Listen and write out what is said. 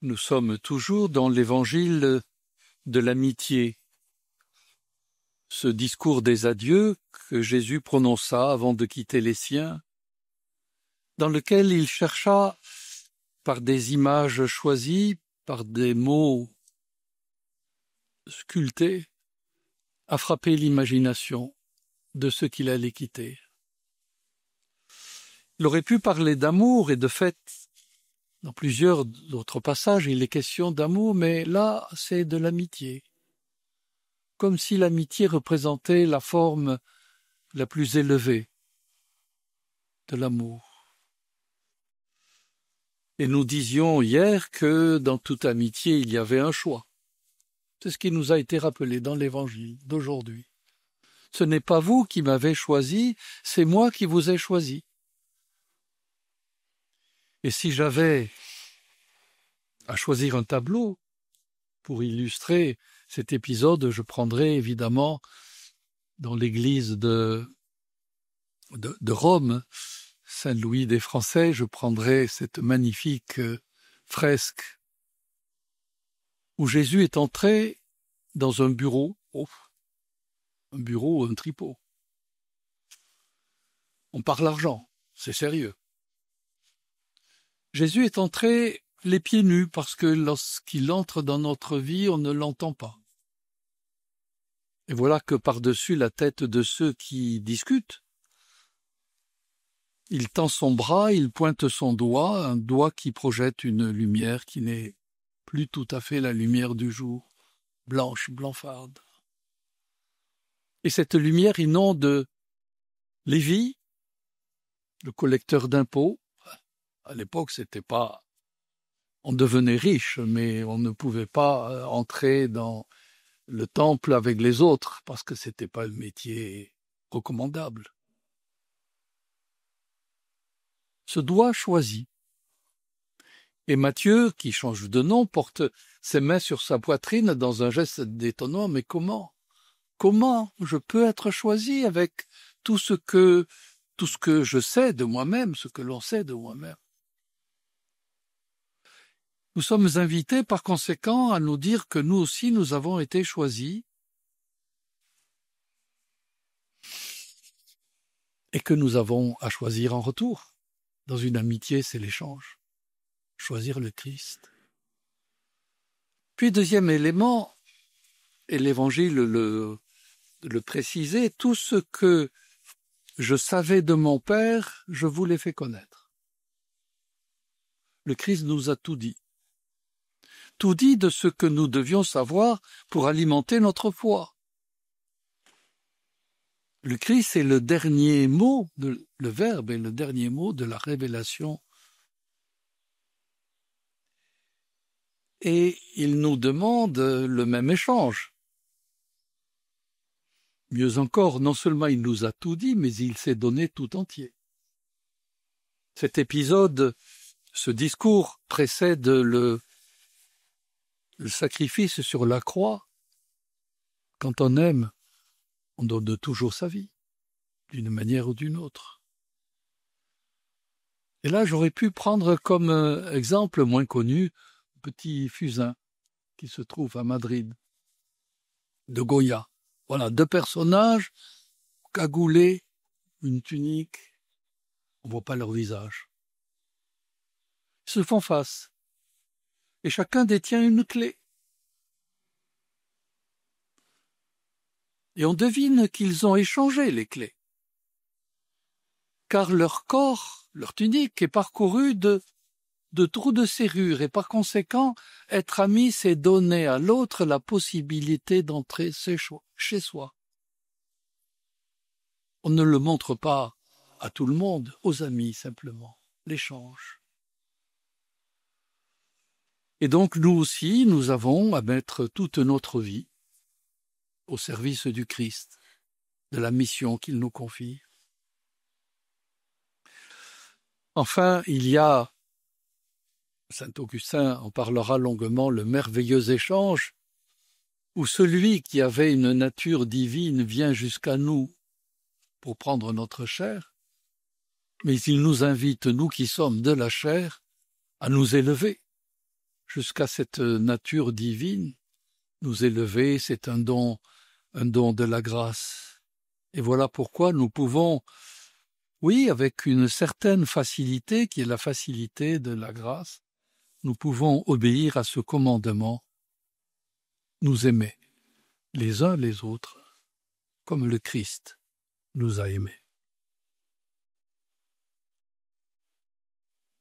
Nous sommes toujours dans l'évangile de l'amitié, ce discours des adieux que Jésus prononça avant de quitter les siens, dans lequel il chercha, par des images choisies, par des mots sculptés, à frapper l'imagination de ceux qu'il allait quitter. Il aurait pu parler d'amour, et de fait, dans plusieurs autres passages, il est question d'amour, mais là, c'est de l'amitié. Comme si l'amitié représentait la forme la plus élevée de l'amour. Et nous disions hier que dans toute amitié, il y avait un choix. C'est ce qui nous a été rappelé dans l'évangile d'aujourd'hui. Ce n'est pas vous qui m'avez choisi, c'est moi qui vous ai choisi. Et si j'avais à choisir un tableau pour illustrer cet épisode, je prendrais évidemment dans l'église de Rome, Saint-Louis des Français, je prendrais cette magnifique fresque où Jésus est entré dans un bureau, un tripot. On parle argent, c'est sérieux. Jésus est entré les pieds nus parce que lorsqu'il entre dans notre vie, on ne l'entend pas. Et voilà que par-dessus la tête de ceux qui discutent, il tend son bras, il pointe son doigt, un doigt qui projette une lumière qui n'est plus tout à fait la lumière du jour, blanche, blancharde. Et cette lumière inonde Lévi, le collecteur d'impôts. À l'époque, c'était pas... On devenait riche, mais on ne pouvait pas entrer dans le temple avec les autres, parce que c'était pas le métier recommandable. Ce doigt choisi. Et Matthieu, qui change de nom, porte ses mains sur sa poitrine dans un geste d'étonnement. Mais comment je peux être choisi avec tout ce que je sais de moi-même, ce que l'on sait de moi-même? Nous sommes invités par conséquent à nous dire que nous aussi nous avons été choisis et que nous avons à choisir en retour. Dans une amitié, c'est l'échange. Choisir le Christ. Puis deuxième élément, et l'Évangile le précisait, tout ce que je savais de mon Père, je vous l'ai fait connaître. Le Christ nous a tout dit. Tout dit de ce que nous devions savoir pour alimenter notre foi. Le Christ est le dernier mot, le Verbe est le dernier mot de la révélation. Et il nous demande le même échange. Mieux encore, non seulement il nous a tout dit, mais il s'est donné tout entier. Cet épisode, ce discours précède le sacrifice sur la croix. Quand on aime, on donne toujours sa vie, d'une manière ou d'une autre. Et là, j'aurais pu prendre comme exemple moins connu petit Fusain qui se trouve à Madrid, de Goya. Voilà, deux personnages cagoulés, une tunique, on ne voit pas leur visage. Ils se font face, et chacun détient une clé. Et on devine qu'ils ont échangé les clés, car leur corps, leur tunique, est parcouru de trous de serrure, et par conséquent, être ami, c'est donner à l'autre la possibilité d'entrer chez soi. On ne le montre pas à tout le monde, aux amis simplement, l'échange. Et donc nous aussi, nous avons à mettre toute notre vie au service du Christ, de la mission qu'il nous confie. Enfin, il y a, saint Augustin en parlera longuement, le merveilleux échange où celui qui avait une nature divine vient jusqu'à nous pour prendre notre chair, mais il nous invite, nous qui sommes de la chair, à nous élever jusqu'à cette nature divine, nous élever, c'est un don de la grâce. Et voilà pourquoi nous pouvons, oui, avec une certaine facilité, qui est la facilité de la grâce, nous pouvons obéir à ce commandement, nous aimer les uns les autres, comme le Christ nous a aimés.